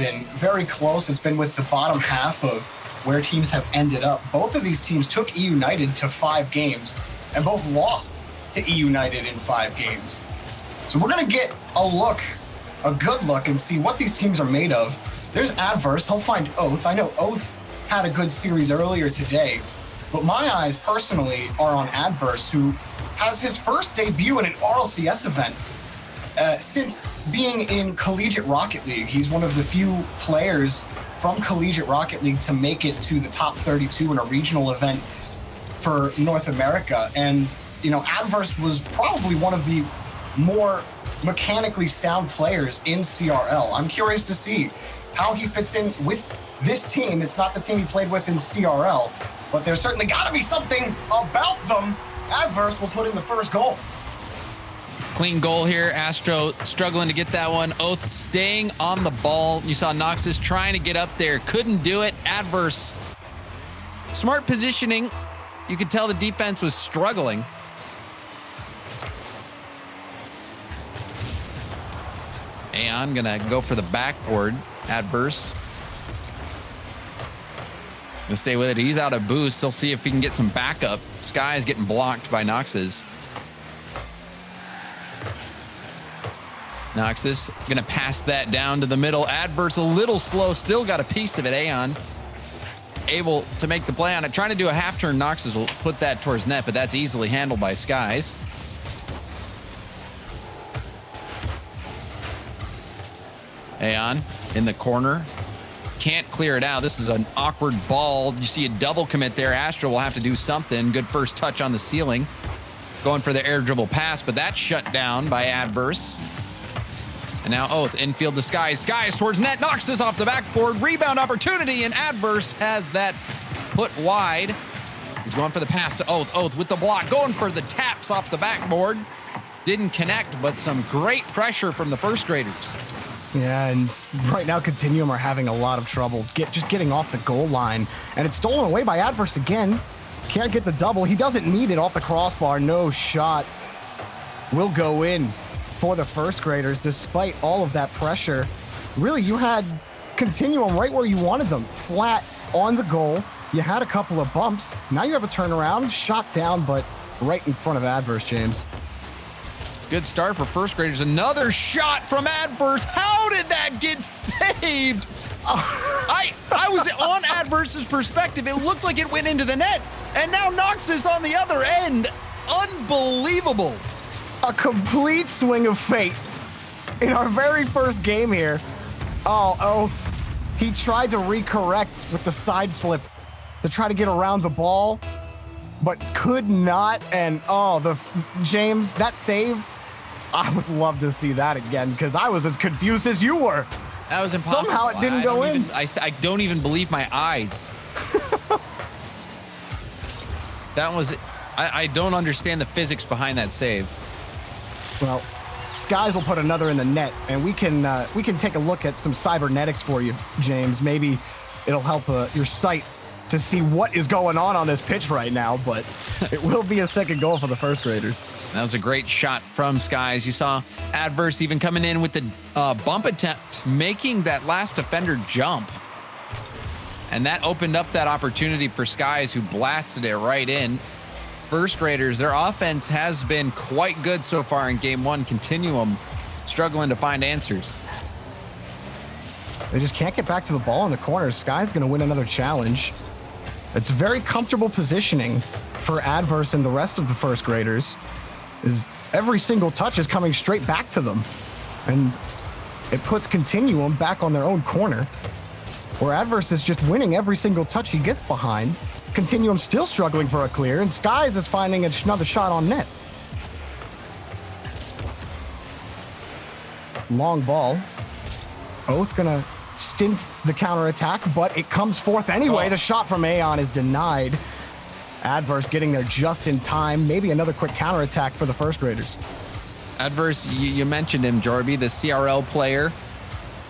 been very close. It's been with the bottom half of where teams have ended up. Both of these teams took E United to 5 games and both lost to E United in 5 games. So we're going to get a good look, and see what these teams are made of. There's Adverse. He'll find Oath. I know Oath had a good series earlier today, but my eyes personally are on Adverse, who has his first debut in an RLCS event since being in Collegiate Rocket League. He's one of the few players from Collegiate Rocket League to make it to the top 32 in a regional event for North America. And, you know, Adverse was probably one of the more mechanically sound players in CRL. I'm curious to see how he fits in with this team. It's not the team he played with in CRL, but there's certainly got to be something about them. Adverse will put in the first goal. Clean goal here. Astro struggling to get that one. Oath staying on the ball. You saw Noxus trying to get up there. Couldn't do it. Adverse. Smart positioning. You could tell the defense was struggling. Aeon gonna go for the backboard. Adverse. Gonna stay with it. He's out of boost. He'll see if he can get some backup. Sky is getting blocked by Noxus. Noxus gonna pass that down to the middle. Adverse a little slow, still got a piece of it. Aeon able to make the play on it. Trying to do a half turn. Noxus will put that towards net, but that's easily handled by Skies. Aeon in the corner. Can't clear it out. This is an awkward ball. You see a double commit there. Astro will have to do something. Good first touch on the ceiling. Going for the air dribble pass, but that's shut down by Adverse. And now Oath, infield to Skies. Skies towards net, knocks this off the backboard. Rebound opportunity, and Adverse has that put wide. He's going for the pass to Oath. Oath with the block, going for the taps off the backboard. Didn't connect, but some great pressure from the first graders. Yeah, and right now Continuum are having a lot of trouble just getting off the goal line. And it's stolen away by Adverse again. Can't get the double. He doesn't need it off the crossbar. No shot will go in for the first graders despite all of that pressure. Really, you had Continuum right where you wanted them, flat on the goal. You had a couple of bumps. Now you have a turnaround, shot down, but right in front of Adverse, James. Good start for first graders. Another shot from Adverse. How did that get saved? I was on Adverse's perspective. It looked like it went into the net. And now Noxus on the other end. Unbelievable. A complete swing of fate in our very first game here. Oh, he tried to recorrect with the side flip to try to get around the ball, but could not. And James, that save, I would love to see that again because I was as confused as you were. That was impossible. Somehow it didn't go in. I don't even believe my eyes. That was, I don't understand the physics behind that save. Well, Skies will put another in the net, and we can take a look at some cybernetics for you, James. Maybe it'll help your sight to see what is going on this pitch right now, but it will be a second goal for the first graders. That was a great shot from Skies. You saw Adverse even coming in with the bump attempt, making that last defender jump. And that opened up that opportunity for Skies, who blasted it right in. First graders, their offense has been quite good so far in game one. Continuum struggling to find answers. They just can't get back to the ball in the corner. Sky's going to win another challenge. It's very comfortable positioning for Adverse and the rest of the first graders. Every single touch is coming straight back to them. And it puts Continuum back on their own corner, where Adverse is just winning every single touch he gets behind. Continuum still struggling for a clear, and Skies is finding another shot on net. Long ball. Oath gonna stint the counterattack, but it comes forth anyway. The shot from Aeon is denied. Adverse getting there just in time. Maybe another quick counterattack for the first graders. Adverse, you mentioned him, Jorby, the CRL player,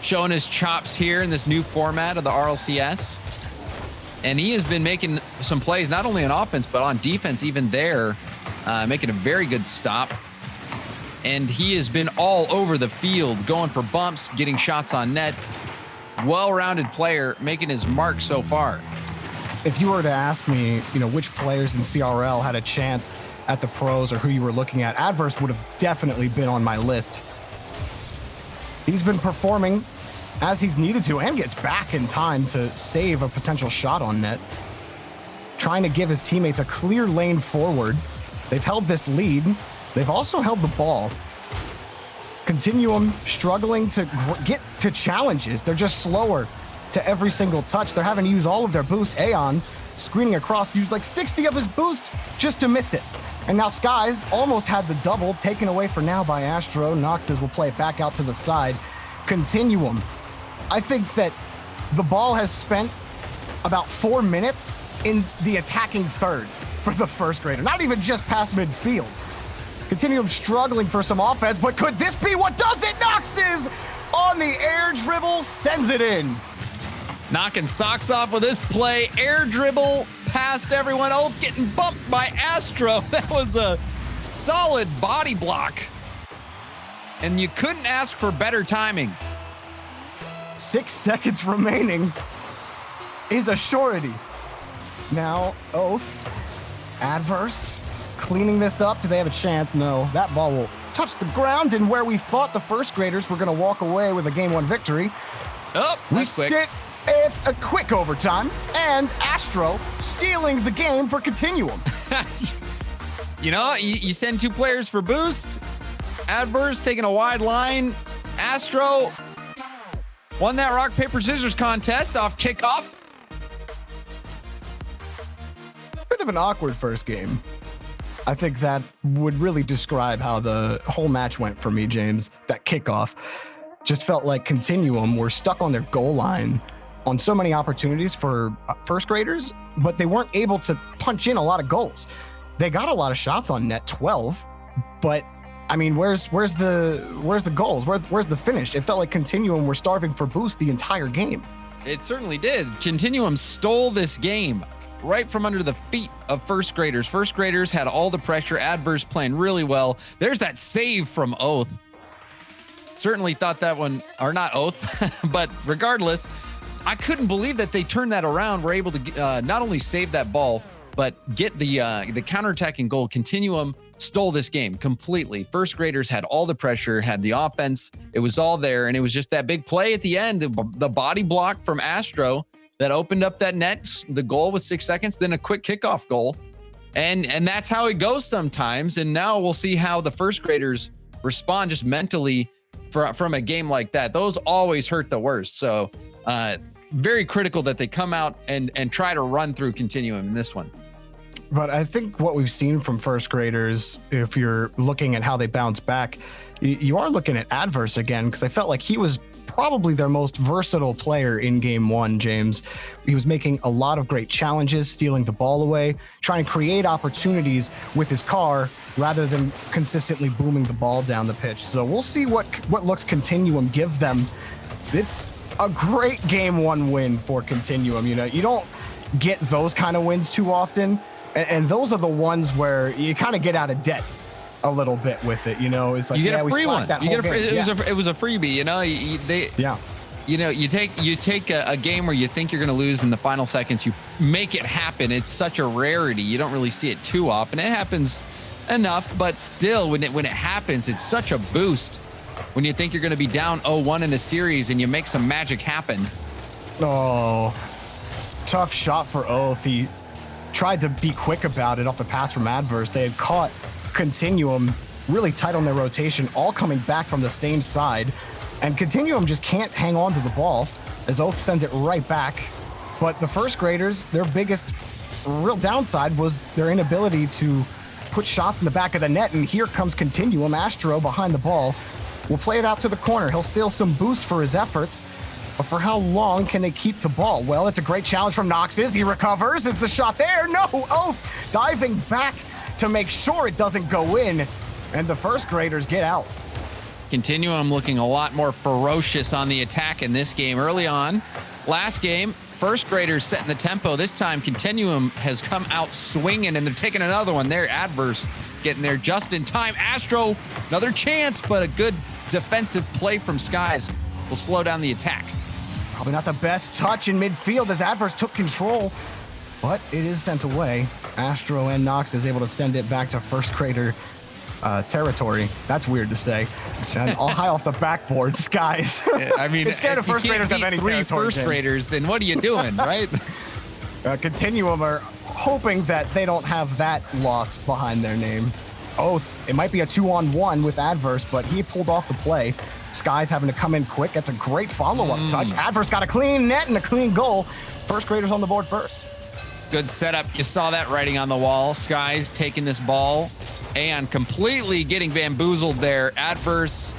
showing his chops here in this new format of the RLCS. And he has been making some plays, not only on offense, but on defense, even there, making a very good stop. And he has been all over the field, going for bumps, getting shots on net. well-rounded player making his mark so far. If you were to ask me, which players in CRL had a chance at the pros or who you were looking at, Adverse would have definitely been on my list. He's been performing as he's needed to and gets back in time to save a potential shot on net, trying to give his teammates a clear lane forward. They've held this lead. They've also held the ball. Continuum struggling to get to challenges. They're just slower to every single touch. They're having to use all of their boost. Aeon screening across, used like 60 of his boost just to miss it. And now Skies almost had the double, taken away for now by Astro. Noxes will play it back out to the side. Continuum. I think that the ball has spent about 4 minutes in the attacking third for the first grader. Not even just past midfield. Continuum struggling for some offense, but could this be what does it? Noxes on the air dribble, sends it in. Knocking socks off with this play. Air dribble past everyone. Oath getting bumped by Astro. That was a solid body block. And you couldn't ask for better timing. 6 seconds remaining is a surety. Now, Oath, Adverse, cleaning this up. Do they have a chance? No. That ball will touch the ground, and where we thought the first graders were going to walk away with a Game 1 victory, we sit with a quick overtime, and Astro stealing the game for Continuum. You send 2 players for boost. Adverse taking a wide line. Astro won that rock, paper, scissors contest off kickoff. Bit of an awkward first game. I think that would really describe how the whole match went for me, James. That kickoff just felt like Continuum were stuck on their goal line on so many opportunities for first graders, but they weren't able to punch in a lot of goals. They got a lot of shots on net, 12, but I mean, where's the goals? Where's the finish? It felt like Continuum were starving for boost the entire game. It certainly did. Continuum stole this game right from under the feet of first graders. First graders had all the pressure. Adverse playing really well. There's that save from Oath. Certainly thought that one, or not Oath, but regardless, I couldn't believe that they turned that around. Were able to not only save that ball, but get the counterattacking goal. Continuum stole this game completely. First graders had all the pressure, had the offense. It was all there, and it was just that big play at the end, the body block from Astro that opened up that net. The goal was 6 seconds, then a quick kickoff goal. And that's how it goes sometimes. And now we'll see how the first graders respond just mentally from a game like that. Those always hurt the worst. So very critical that they come out and try to run through Continuum in this one. But I think what we've seen from first graders, if you're looking at how they bounce back, you are looking at Adverse again, because I felt like he was probably their most versatile player in Game 1, James. He was making a lot of great challenges, stealing the ball away, trying to create opportunities with his car rather than consistently booming the ball down the pitch. So we'll see what looks Continuum give them. It's a great Game 1 win for Continuum. You don't get those kind of wins too often. And those are the ones where you kind of get out of debt a little bit with it. It's like, you get a free one. It was a freebie. You take a game where you think you're going to lose in the final seconds. You make it happen. It's such a rarity. You don't really see it too often. It happens enough, but still, when it happens, it's such a boost. When you think you're going to be down 0-1 in a series and you make some magic happen. Oh, tough shot for Oath. He tried to be quick about it off the pass from Adverse. They had caught Continuum really tight on their rotation, all coming back from the same side. And Continuum just can't hang on to the ball as Oath sends it right back. But the first graders, their biggest real downside was their inability to put shots in the back of the net. And here comes Continuum. Astro behind the ball will play it out to the corner. He'll steal some boost for his efforts. But for how long can they keep the ball? Well, it's a great challenge from Noxes. He recovers. Is the shot there? No. Oath diving back to make sure it doesn't go in. And the first graders get out. Continuum looking a lot more ferocious on the attack in this game. Early on, last game, first graders setting the tempo. This time, Continuum has come out swinging, and they're taking another one. They're Adverse getting there just in time. Astro, another chance, but a good defensive play from Skies will slow down the attack. Probably not the best touch in midfield as Adverse took control, but it is sent away. Astro and Nox is able to send it back to first grader territory. That's weird to say. And all high off the backboard, Skies. I mean, it's scared of first graders have any three territory. First graders, then what are you doing, right? Continuum are hoping that they don't have that loss behind their name. Oath, it might be a 2-on-1 with Adverse, but he pulled off the play. Sky's having to come in quick. That's a great follow-up touch. Adverse got a clean net and a clean goal. First graders on the board first. Good setup. You saw that writing on the wall. Sky's taking this ball and completely getting bamboozled there. Adverse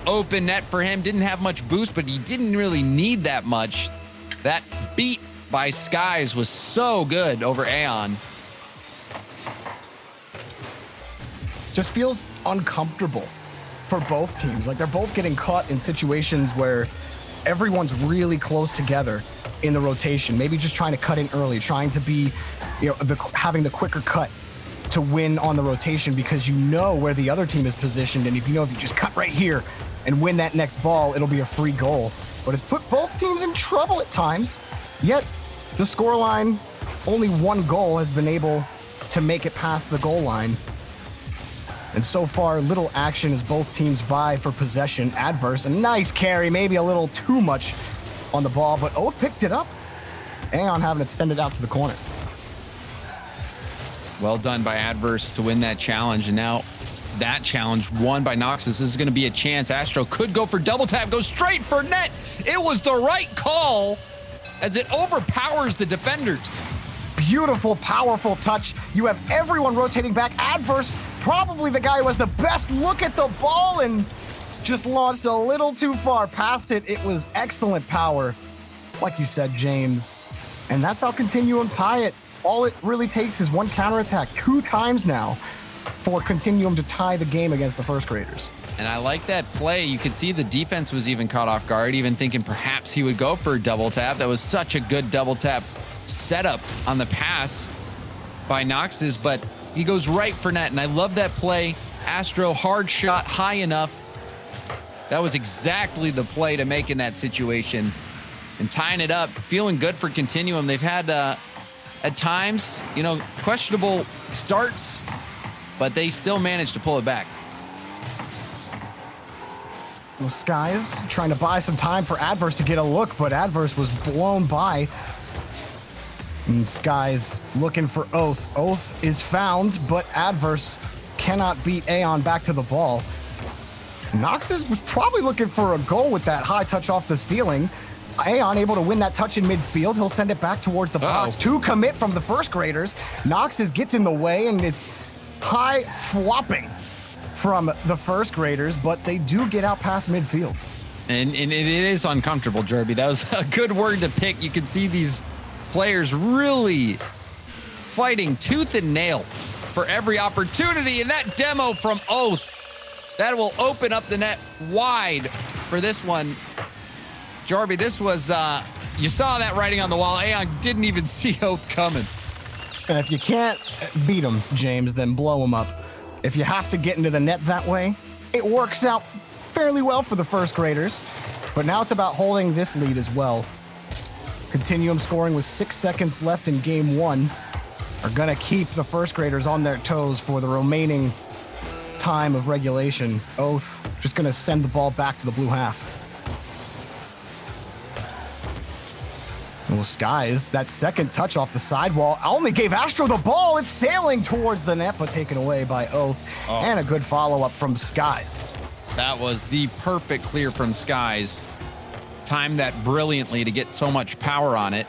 open net for him. Didn't have much boost, but he didn't really need that much. That beat by Skies was so good over Aeon. Just feels uncomfortable for both teams. Like they're both getting caught in situations where everyone's really close together in the rotation, maybe just trying to cut in early, trying to be, having the quicker cut to win on the rotation because you know where the other team is positioned. And if you just cut right here and win that next ball, it'll be a free goal. But it's put both teams in trouble at times. Yet the scoreline, only one goal has been able to make it past the goal line. And so far, little action as both teams vie for possession. Adverse, a nice carry, maybe a little too much on the ball, but Oath picked it up. Aeon having it send it out to the corner. Well done by Adverse to win that challenge. And now that challenge won by Noxus. This is going to be a chance. Astro could go for double tap, go straight for net. It was the right call as it overpowers the defenders. Beautiful, powerful touch. You have everyone rotating back. Adverse, probably the guy who has the best look at the ball and just launched a little too far past it. It was excellent power, like you said, James. And that's how Continuum tie it. All it really takes is one counterattack 2 times now for Continuum to tie the game against the first graders. And I like that play. You could see the defense was even caught off guard, even thinking perhaps he would go for a double tap. That was such a good double tap setup on the pass by Noxus, but he goes right for net. And I love that play. Astro, hard shot, high enough. That was exactly the play to make in that situation. And tying it up, feeling good for Continuum. They've had, at times, questionable starts, but they still managed to pull it back. Well, Skies trying to buy some time for Adverse to get a look, but Adverse was blown by. And Skies looking for Oath. Oath is found, but Adverse cannot beat Aeon back to the ball. Noxus was probably looking for a goal with that high touch off the ceiling. Aeon able to win that touch in midfield. He'll send it back towards the box. 2 commit from the first graders. Noxus gets in the way, and it's high flopping from the first graders, but they do get out past midfield. And it is uncomfortable, Jerby. That was a good word to pick. You can see these players really fighting tooth and nail for every opportunity. And that demo from Oath, that will open up the net wide for this one. Jarby, this was, you saw that writing on the wall. Aeon didn't even see Oath coming. And if you can't beat him, James, then blow him up. If you have to get into the net that way, it works out fairly well for the first graders. But now it's about holding this lead as well. Continuum scoring with 6 seconds left in game 1 are going to keep the first graders on their toes for the remaining time of regulation. Oath just going to send the ball back to the blue half. Well, Skies, that second touch off the sidewall only gave Astro the ball. It's sailing towards the net, but taken away by Oath. And a good follow-up from Skies. That was the perfect clear from Skies. Timed that brilliantly to get so much power on it.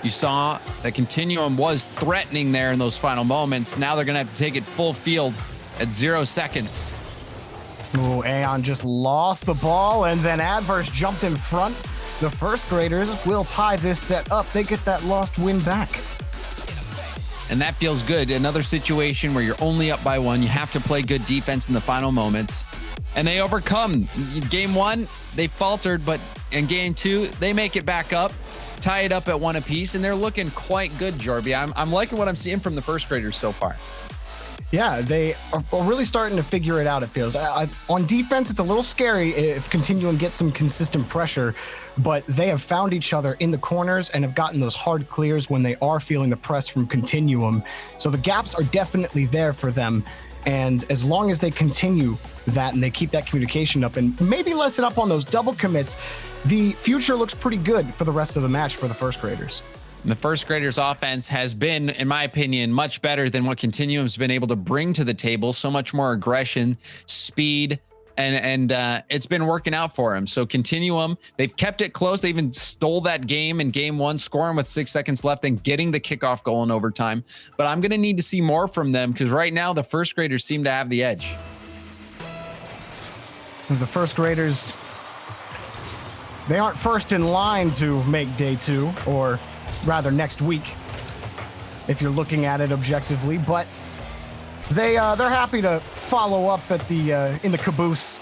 You saw that Continuum was threatening there in those final moments. Now they're going to have to take it full field at 0 seconds. Oh, Aeon just lost the ball, and then Adverse jumped in front. The first graders will tie this set up. They get that lost win back. And that feels good. Another situation where you're only up by 1. You have to play good defense in the final moments. And they overcome. Game 1, they faltered, but in game 2, they make it back up, tie it up at 1 apiece, and they're looking quite good, Jorby. I'm liking what I'm seeing from the first graders so far. Yeah, they are really starting to figure it out, it feels. On defense, it's a little scary if Continuum gets some consistent pressure, but they have found each other in the corners and have gotten those hard clears when they are feeling the press from Continuum. So the gaps are definitely there for them. And as long as they continue that and they keep that communication up and maybe lessen up on those double commits, the future looks pretty good for the rest of the match for the first graders. The first graders offense has been, in my opinion, much better than what Continuum's been able to bring to the table. So much more aggression, speed, and it's been working out for them. So Continuum, they've kept it close. They even stole that game in game one, scoring with 6 seconds left and getting the kickoff goal in overtime. But I'm going to need to see more from them because right now the first graders seem to have the edge. The first graders, they aren't first in line to make day 2, or rather next week, if you're looking at it objectively, but they're happy to follow up at the in the caboose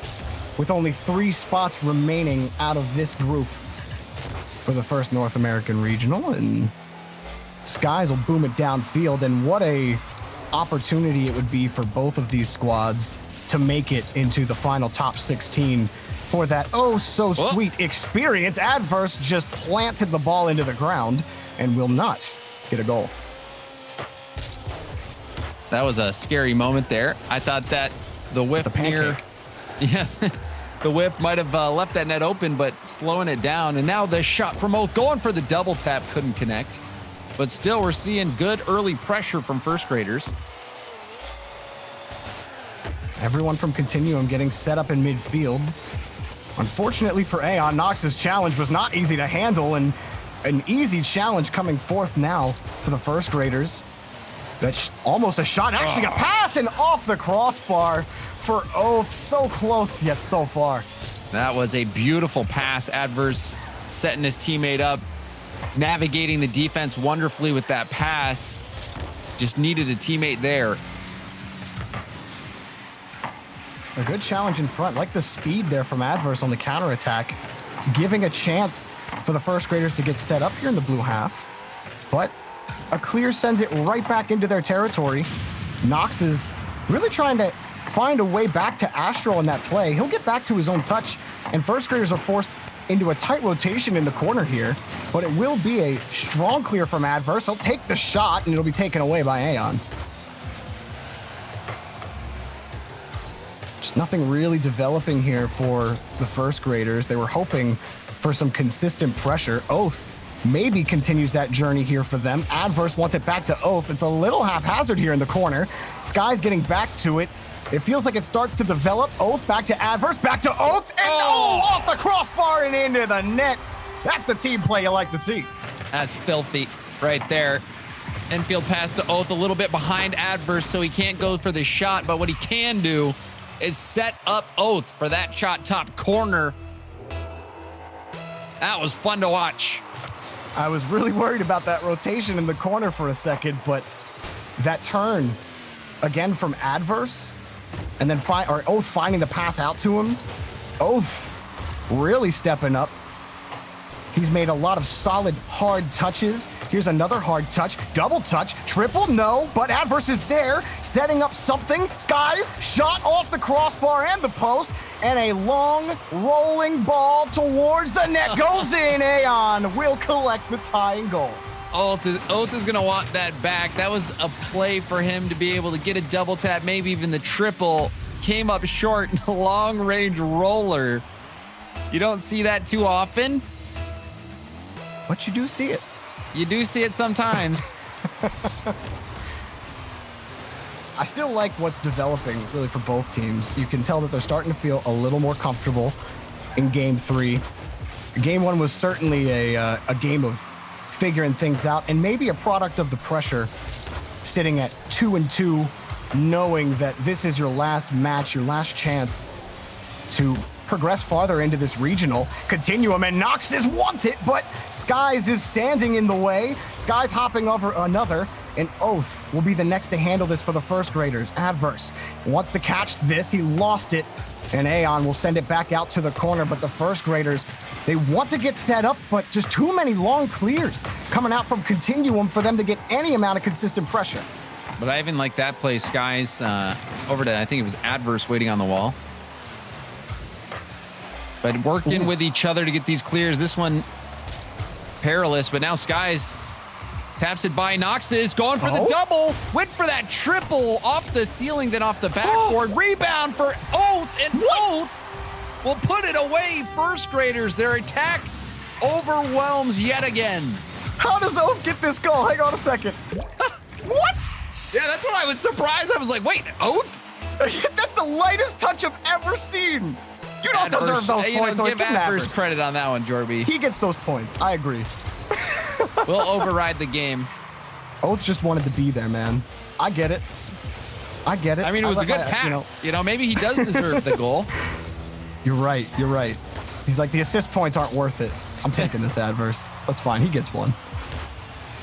with only 3 spots remaining out of this group for the first North American Regional, and Skies will boom it downfield. And what a opportunity it would be for both of these squads to make it into the final top 16 for that sweet experience. Adverse just planted the ball into the ground and will not get a goal. That was a scary moment there. I thought that the whiff the whiff might have left that net open, but slowing it down. And now the shot from Oath going for the double tap, couldn't connect. But still, we're seeing good early pressure from first graders. Everyone from Continuum getting set up in midfield. Unfortunately for Aeon, Nox's challenge was not easy to handle, and an easy challenge coming forth now for the first graders. That's almost a shot, actually a pass, and off the crossbar for Oath. So close, yet so far. That was a beautiful pass. Adverse setting his teammate up, navigating the defense wonderfully with that pass. Just needed a teammate there. A good challenge in front. Like the speed there from Adverse on the counterattack, giving a chance for the first graders to get set up here in the blue half. But a clear sends it right back into their territory. Nox is really trying to find a way back to Astro in that play. He'll get back to his own touch, and first graders are forced into a tight rotation in the corner here, but it will be a strong clear from Adverse. He'll take the shot, and it'll be taken away by Aeon. Just nothing really developing here for the first graders. They were hoping for some consistent pressure. Oath maybe continues that journey here for them. Adverse wants it back to Oath. It's a little haphazard here in the corner. Sky's getting back to it. It feels like it starts to develop. Oath back to Adverse, back to Oath, and off the crossbar and into the net. That's the team play you like to see. That's filthy right there. Infield pass to Oath, a little bit behind Adverse, so he can't go for the shot, but what he can do is set up Oath for that shot top corner. That was fun to watch. I was really worried about that rotation in the corner for a second, but that turn again from Adverse, and then Oath finding the pass out to him. Oath really stepping up. He's made a lot of solid, hard touches. Here's another hard touch, double touch, triple, no, but Adverse is there, setting up something. Skies, shot off the crossbar and the post, and a long, rolling ball towards the net goes in. Aeon will collect the tying goal. Oath is going to want that back. That was a play for him to be able to get a double tap, maybe even the triple. Came up short in a long-range roller. You don't see that too often. But you do see it. You do see it sometimes. I still like what's developing really for both teams. You can tell that they're starting to feel a little more comfortable in game 3. Game 1 was certainly a game of figuring things out, and maybe a product of the pressure, sitting at 2-2, knowing that this is your last match, your last chance to progress farther into this regional. Continuum, and Nox is wants it, but Skies is standing in the way. Skies hopping over another, and Oath will be the next to handle this for the first graders. Adverse wants to catch this. He lost it, and Aeon will send it back out to the corner, but the first graders, they want to get set up, but just too many long clears coming out from Continuum for them to get any amount of consistent pressure. But I even like that play, Skies, over to, I think it was Adverse waiting on the wall. But working with each other to get these clears. This one, perilous, but now Skies taps it by Nox's, going for the double, went for that triple off the ceiling, then off the backboard. Rebound for Oath, and Oath will put it away. First graders, their attack overwhelms yet again. How does Oath get this goal? Hang on a second. What? Yeah, that's what I was surprised. I was like, wait, Oath? That's the lightest touch I've ever seen. You don't deserve those points. Give Adverse credit on that one, Jorby. He gets those points. I agree. We'll override the game. Oath just wanted to be there, man. I get it. I get it. I mean, it was a good pass. You know, maybe he does deserve the goal. You're right. You're right. He's like, the assist points aren't worth it. I'm taking this Adverse. That's fine. He gets one.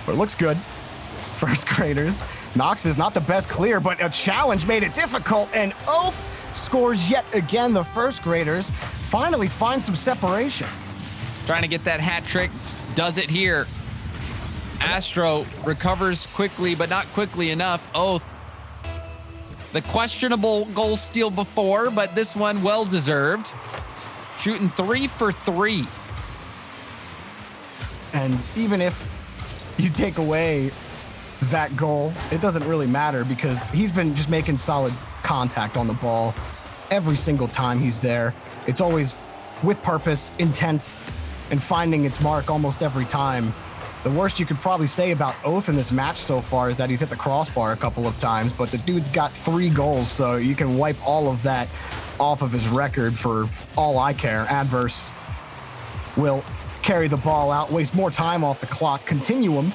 But it looks good. First graders. Nox is not the best clear, but a challenge made it difficult, and Oath scores yet again. The first graders finally find some separation. Trying to get that hat trick. Does it here. Astro recovers quickly, but not quickly enough. Oath. The questionable goal steal before, but this one well-deserved. Shooting 3 for 3. And even if you take away that goal, it doesn't really matter because he's been just making solid contact on the ball every single time he's there. It's always with purpose, intent, and finding its mark almost every time. The worst you could probably say about Oath in this match so far is that he's hit the crossbar a couple of times, but the dude's got 3 goals, so you can wipe all of that off of his record for all I care. Adverse will carry the ball out, waste more time off the clock. Continuum,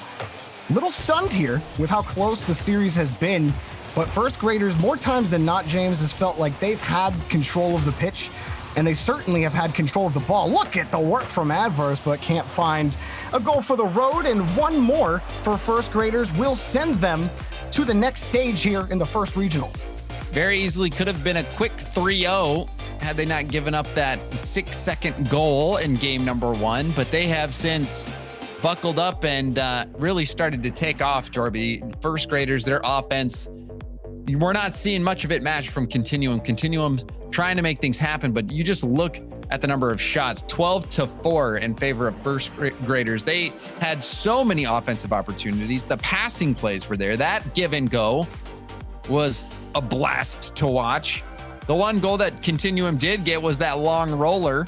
little stunned here with how close the series has been, but first graders, more times than not, James, has felt like they've had control of the pitch, and they certainly have had control of the ball. Look at the work from Adverse, but can't find a goal for the road, and one more for first graders will send them to the next stage here in the first regional. Very easily could have been a quick 3-0 had they not given up that 6-second goal in game number 1, but they have since buckled up and really started to take off, Jorby. First graders, their offense, we're not seeing much of it matched from Continuum. Continuum's trying to make things happen, but you just look at the number of shots, 12-4 in favor of first graders. They had so many offensive opportunities. The passing plays were there. That give and go was a blast to watch. The one goal that Continuum did get was that long roller,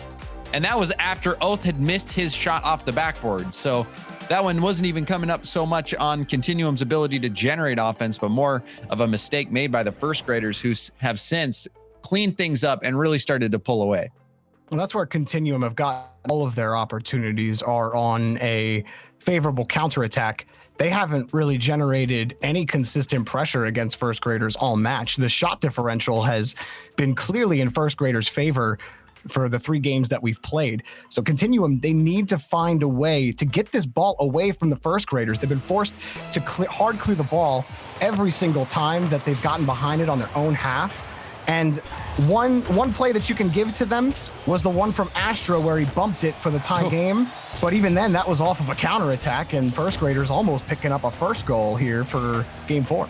and that was after Oath had missed his shot off the backboard. So that one wasn't even coming up so much on Continuum's ability to generate offense, but more of a mistake made by the first graders who have since cleaned things up and really started to pull away. Well, that's where Continuum have got all of their opportunities are on a favorable counterattack. They haven't really generated any consistent pressure against first graders all match. The shot differential has been clearly in first graders' favor for the 3 games that we've played. So Continuum, they need to find a way to get this ball away from the first graders. They've been forced to hard clear the ball every single time that they've gotten behind it on their own half. And one play that you can give to them was the one from Astro where he bumped it for the tie game. But even then, that was off of a counterattack, and first graders almost picking up a first goal here for game 4.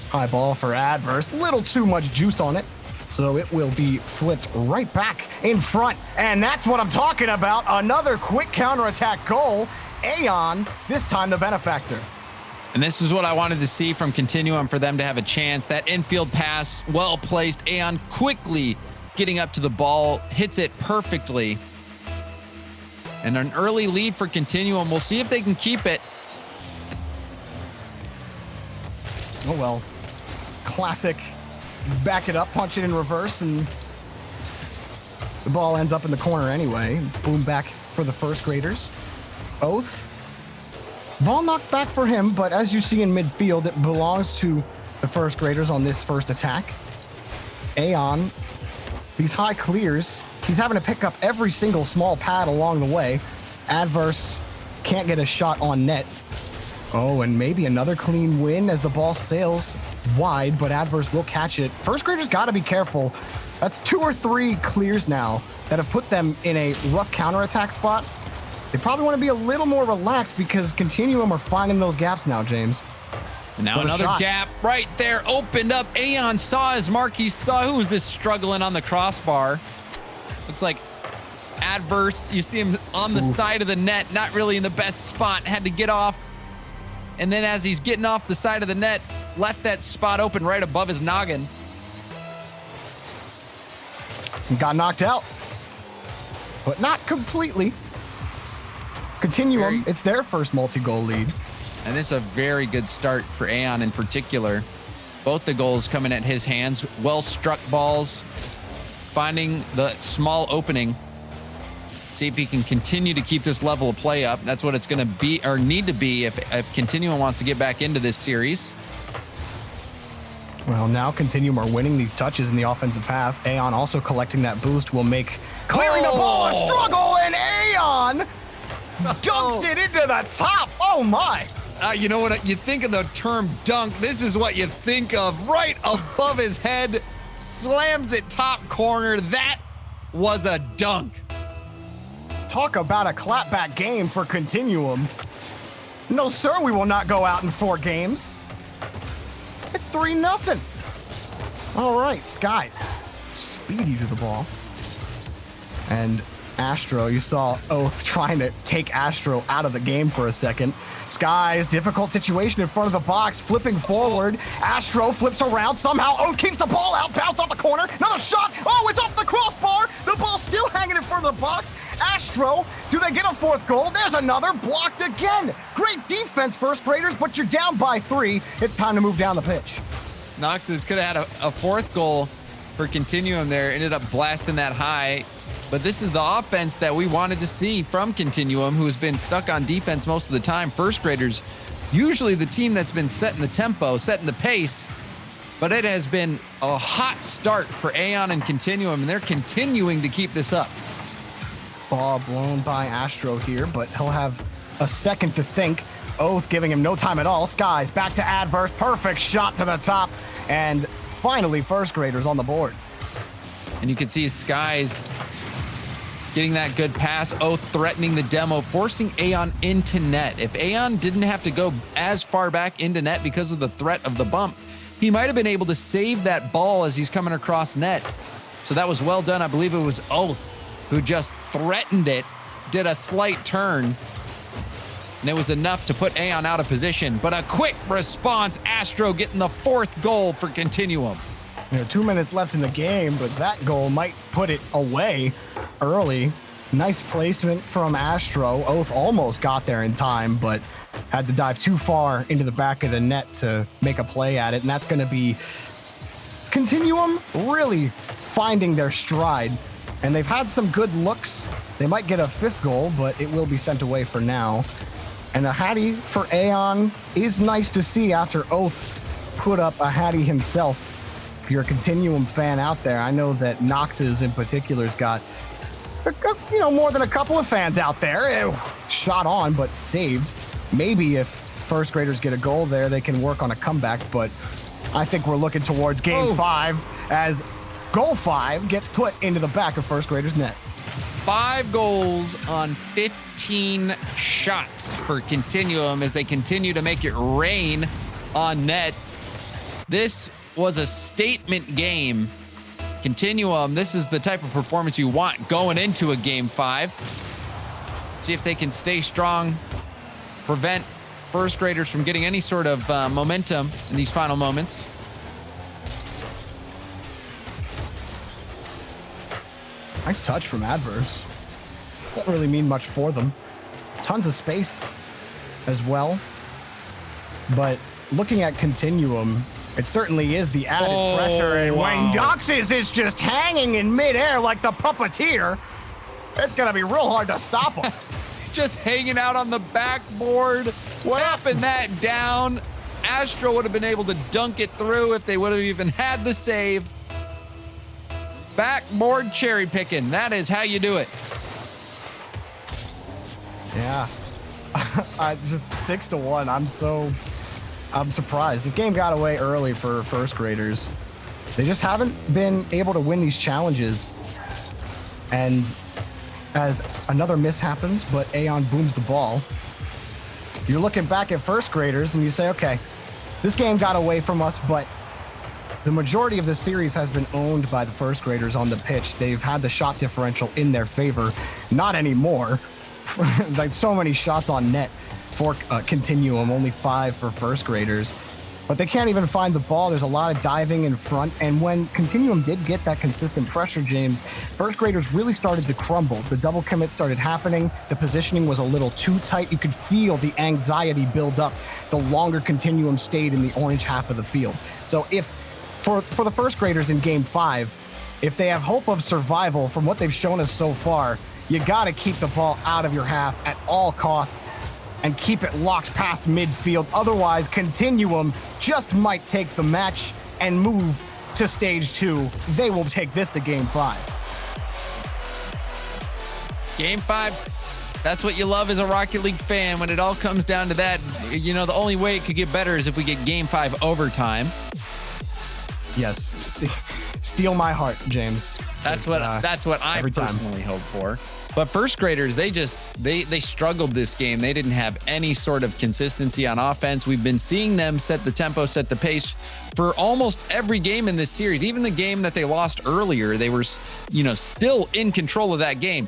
High ball for Adverse, little too much juice on it, so it will be flipped right back in front. And that's what I'm talking about. Another quick counterattack goal. Aeon, this time the benefactor. And this is what I wanted to see from Continuum for them to have a chance. That infield pass, well placed. Aeon quickly getting up to the ball, hits it perfectly. And an early lead for Continuum. We'll see if they can keep it. Oh, well. Classic. Back it up, punch it in reverse, and the ball ends up in the corner anyway. Boom back for the first graders. Oath. Ball knocked back for him, but as you see in midfield, it belongs to the first graders on this first attack. Aeon, these high clears, he's having to pick up every single small pad along the way. Adverse can't get a shot on net. Oh, and maybe another clean win as the ball sails wide, but Adverse will catch it. First graders got to be careful. That's 2 or 3 clears now that have put them in a rough counterattack spot. They probably want to be a little more relaxed because Continuum are finding those gaps now, James. And now another gap right there opened up. Aeon saw his mark. He saw who was this struggling on the crossbar. Looks like Adverse. You see him on the side of the net, not really in the best spot. Had to get off. And then as he's getting off the side of the net, left that spot open right above his noggin. Got knocked out, but not completely. Continuum, it's their first multi-goal lead. And this is a very good start for Aeon in particular. Both the goals coming at his hands. Well-struck balls, finding the small opening. See if he can continue to keep this level of play up. That's what it's going to be, or need to be, if Continuum wants to get back into this series. Well, now Continuum are winning these touches in the offensive half. Aeon also collecting that boost will make clearing the ball a struggle, and Aeon dunks it into the top. Oh, my. You know what? You think of the term dunk. This is what you think of. Right above his head. Slams it top corner. That was a dunk. Talk about a clapback game for Continuum. No, sir, we will not go out in 4 games. It's 3-0. All right, Skies. Speedy to the ball. And Astro, you saw Oath trying to take Astro out of the game for a second. Skies, difficult situation in front of the box, flipping forward. Astro flips around. Somehow Oath keeps the ball out, bounce off the corner. Another shot. Oh, it's off the crossbar. The ball's still hanging in front of the box. Astro, do they get a 4th goal? There's another, blocked again. Great defense, first graders, but you're down by 3. It's time to move down the pitch. Noxus could have had a 4th goal for Continuum there. Ended up blasting that high. But this is the offense that we wanted to see from Continuum, who's been stuck on defense most of the time. First graders, usually the team that's been setting the tempo, setting the pace. But it has been a hot start for Aeon and Continuum, and they're continuing to keep this up. Ball blown by Astro here, but he'll have a second to think. Oath giving him no time at all. Skies back to Adverse. Perfect shot to the top. And finally, first graders on the board. And you can see Skies getting that good pass. Oath threatening the demo, forcing Aeon into net. If Aeon didn't have to go as far back into net because of the threat of the bump, he might have been able to save that ball as he's coming across net. So that was well done. I believe it was Oath who just threatened it, did a slight turn, and it was enough to put Aeon out of position. But a quick response, Astro getting the 4th goal for Continuum. 2 minutes left in the game, but that goal might put it away early. Nice placement from Astro. Oath almost got there in time, but had to dive too far into the back of the net to make a play at it. And that's going to be Continuum really finding their stride. And they've had some good looks. They might get a 5th goal, but it will be sent away for now. And a Hattie for Aeon is nice to see after Oath put up a Hattie himself. If you're a Continuum fan out there, I know that Nox's in particular's got, more than a couple of fans out there. Shot on, but saved. Maybe if first graders get a goal there, they can work on a comeback, but I think we're looking towards game 5 as goal 5 gets put into the back of first graders' net. 5 goals on 15 shots for Continuum as they continue to make it rain on net. This was a statement game. Continuum, this is the type of performance you want going into a game 5. See if they can stay strong, prevent first graders from getting any sort of momentum in these final moments. Nice touch from Adverse. Won't really mean much for them. Tons of space as well. But looking at Continuum, it certainly is the added pressure. And when Noxus is just hanging in midair like the puppeteer, it's going to be real hard to stop him. Just hanging out on the backboard, tapping that down. Astro would have been able to dunk it through if they would have even had the save. Backboard cherry picking. That is how you do it. Yeah. Just 6-1. I'm surprised. This game got away early for first graders. They just haven't been able to win these challenges. And as another miss happens, but Aeon booms the ball. You're looking back at first graders and you say, okay, this game got away from us, but the majority of the series has been owned by the first graders on the pitch. They've had the shot differential in their favor. Not anymore. Like so many shots on net for Continuum, only 5 for first graders. But they can't even find the ball. There's a lot of diving in front. And when Continuum did get that consistent pressure, James, first graders really started to crumble. The double commit started happening. The positioning was a little too tight. You could feel the anxiety build up the longer Continuum stayed in the orange half of the field. So if, for the first graders in game 5, if they have hope of survival from what they've shown us so far, you got to keep the ball out of your half at all costs and keep it locked past midfield. Otherwise, Continuum just might take the match and move to stage 2. They will take this to game 5. Game 5, that's what you love as a Rocket League fan. When it all comes down to that, you know, the only way it could get better is if we get game 5 overtime. Yes, steal my heart, James. That's what I personally hope for. But first graders, they struggled this game. They didn't have any sort of consistency on offense. We've been seeing them set the tempo, set the pace for almost every game in this series. Even the game that they lost earlier, they were, still in control of that game.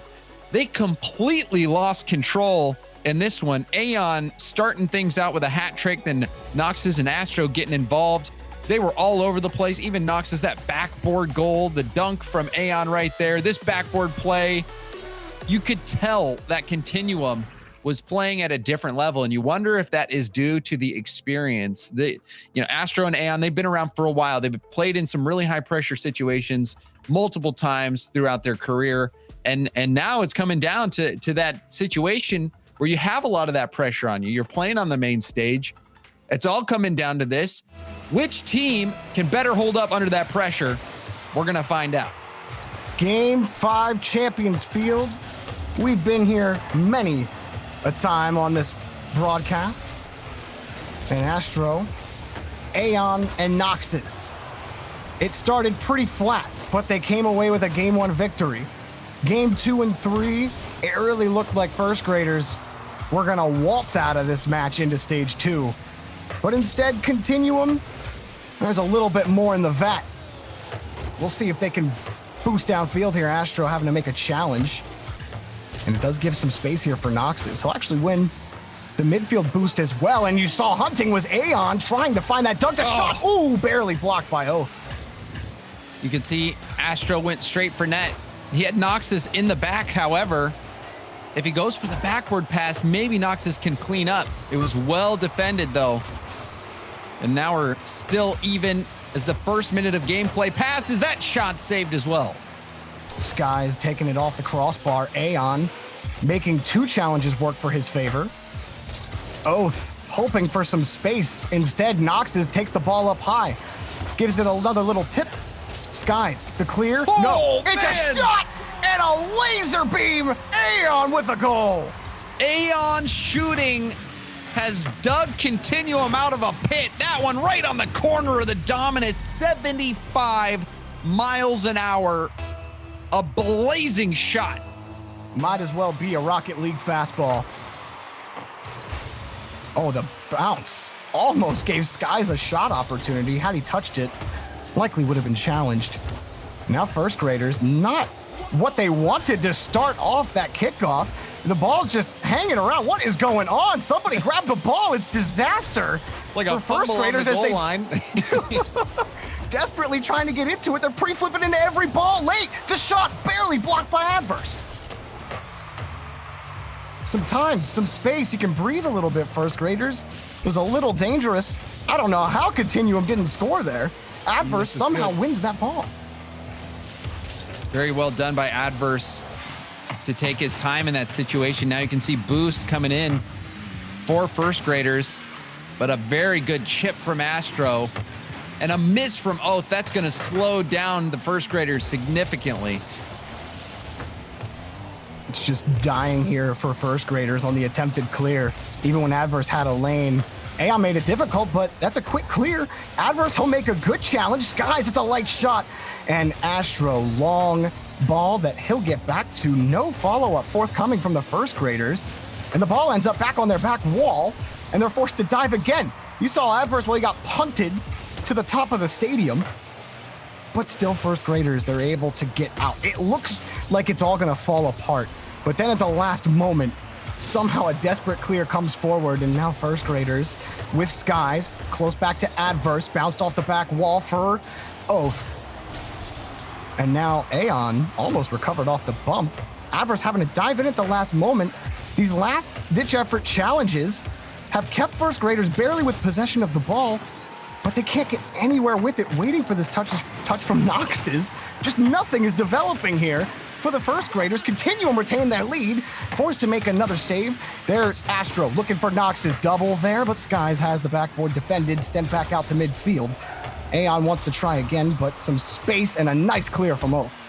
They completely lost control in this one. Aeon starting things out with a hat trick, then Noxus and Astro getting involved. They were all over the place. Even Noxus, that backboard goal, the dunk from Aeon right there, this backboard play. You could tell that Continuum was playing at a different level, and you wonder if that is due to the experience. Astro and Aeon, they've been around for a while. They've played in some really high pressure situations multiple times throughout their career, and now it's coming down to that situation where you have a lot of that pressure on you. You're playing on the main stage. It's all coming down to this. Which team can better hold up under that pressure? We're gonna find out. Game 5, Champions Field. We've been here many a time on this broadcast. And Astro, Aeon, and Noxus. It started pretty flat, but they came away with a Game 1 victory. Game 2 and 3, it really looked like first graders were gonna waltz out of this match into stage 2. But instead, Continuum, there's a little bit more in the vat. We'll see if they can boost downfield here. Astro having to make a challenge. And it does give some space here for Noxus. He'll actually win the midfield boost as well. And you saw hunting was Aeon trying to find that dunk shot. Ooh, barely blocked by Oath. You can see Astro went straight for net. He had Noxus in the back, however. If he goes for the backward pass, maybe Noxus can clean up. It was well defended, though. And now we're still even as the first minute of gameplay passes. That shot saved as well. Sky's taking it off the crossbar. Aeon making 2 challenges work for his favor. Oath hoping for some space. Instead, Noxus takes the ball up high. Gives it another little tip. Skies, the clear. Oh, no, it's man. a shot and a laser beam. Aeon with a goal. Aeon shooting has dug Continuum out of a pit. That one right on the corner of the dominant, 75 miles an hour. A blazing shot. Might as well be a Rocket League fastball. Oh, the bounce almost gave Skies a shot opportunity. Had he touched it, likely would have been challenged. Now first graders, not what they wanted to start off that kickoff. The ball's just hanging around. What is going on? Somebody grab the ball. It's disaster. Like a fumble on the goal line. Desperately trying to get into it. They're pre-flipping into every ball late. The shot barely blocked by adverse. Some time, some space. You can breathe a little bit, first graders. It was a little dangerous. I don't know how Continuum didn't score there. Adverse somehow wins that ball. Very well done by Adverse to take his time in that situation. Now you can see Boost coming in for first graders, but a very good chip from Astro and a miss from Oath. That's going to slow down the first graders significantly. It's just dying here for first graders on the attempted clear. Even when Adverse had a lane, Aeon made it difficult, but that's a quick clear. Adverse, he'll make a good challenge. Skies, it's a light shot. And Astro, long ball that he'll get back to. No follow-up forthcoming from the first graders. And the ball ends up back on their back wall, and they're forced to dive again. You saw Adverse, well, he got punted to the top of the stadium. But still, first graders, they're able to get out. It looks like it's all going to fall apart. But then at the last moment, somehow a desperate clear comes forward, and now first graders with Skies close back to Adverse, bounced off the back wall for Oath. And now Aeon almost recovered off the bump. Adverse having to dive in at the last moment. These last ditch effort challenges have kept first graders barely with possession of the ball, but they can't get anywhere with it, waiting for this touch from Nox's. Just nothing is developing here for the first graders. Continuum retain their lead, forced to make another save. There's Astro looking for Nox's double there, but Skies has the backboard defended, sent back out to midfield. Aeon wants to try again, but some space and a nice clear from Oath.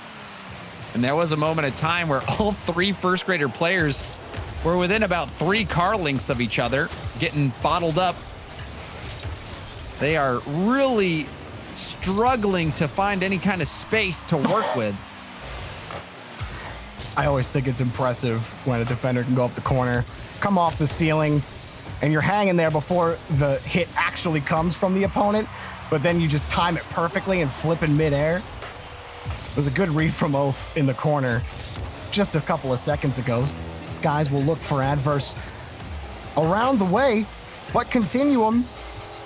And there was a moment of time where all three first grader players were within about 3 car lengths of each other, getting bottled up. They are really struggling to find any kind of space to work with. I always think it's impressive when a defender can go up the corner, come off the ceiling, and you're hanging there before the hit actually comes from the opponent, but then you just time it perfectly and flip in midair. It was a good read from Oath in the corner just a couple of seconds ago. Skies will look for Adverse around the way, but Continuum,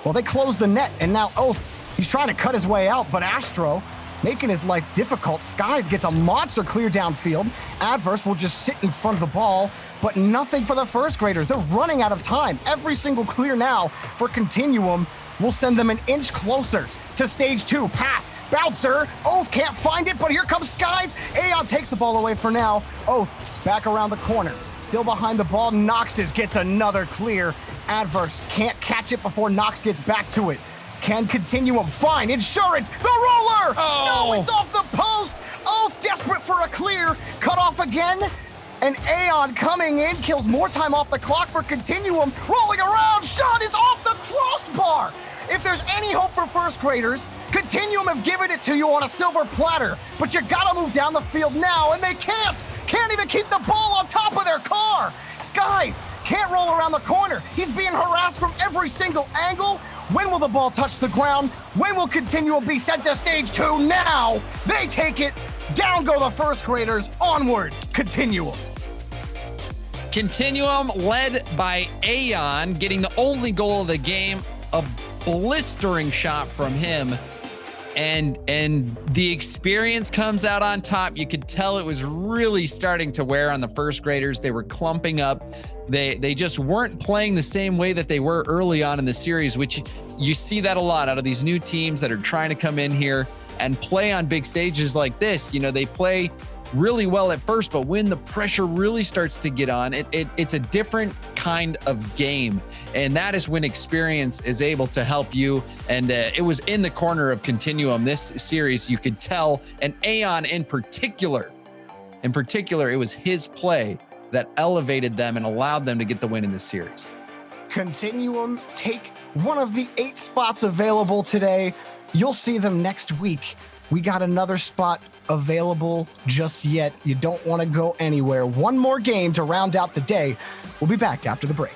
well, they close the net, and now Oath, he's trying to cut his way out, but Astro making his life difficult. Skies gets a monster clear downfield. Adverse will just sit in front of the ball, but nothing for the first graders. They're running out of time. Every single clear now for Continuum will send them an inch closer to stage 2. Pass, bouncer, Oath can't find it, but here comes Skies. Aeon takes the ball away for now. Oath back around the corner. Still behind the ball, Nox's gets another clear. Adverse can't catch it before Nox gets back to it. Can Continuum find insurance? The roller! Oh. No, it's off the post! Oath desperate for a clear. Cut off again. And Aeon coming in, kills more time off the clock for Continuum. Rolling around, shot is off the crossbar! If there's any hope for first graders, Continuum have given it to you on a silver platter. But you gotta move down the field now, and they can't! Can't even keep the ball on top of their car! Skies can't roll around the corner. He's being harassed from every single angle. When will the ball touch the ground? When will Continuum be sent to stage 2? Now! They take it. Down go the first graders. Onward, Continuum. Continuum led by Aeon, getting the only goal of the game, a blistering shot from him. And the experience comes out on top. You could tell it was really starting to wear on the first graders. They were clumping up. They just weren't playing the same way that they were early on in the series, which you see that a lot out of these new teams that are trying to come in here and play on big stages like this. You know, they play really well at first, but when the pressure really starts to get on, it's a different kind of game. And that is when experience is able to help you. And it was in the corner of Continuum this series, you could tell. And Aeon in particular, it was his play that elevated them and allowed them to get the win in this series. Continuum take one of the 8 spots available today. You'll see them next week. We got another spot available just yet. You don't want to go anywhere. One more game to round out the day. We'll be back after the break.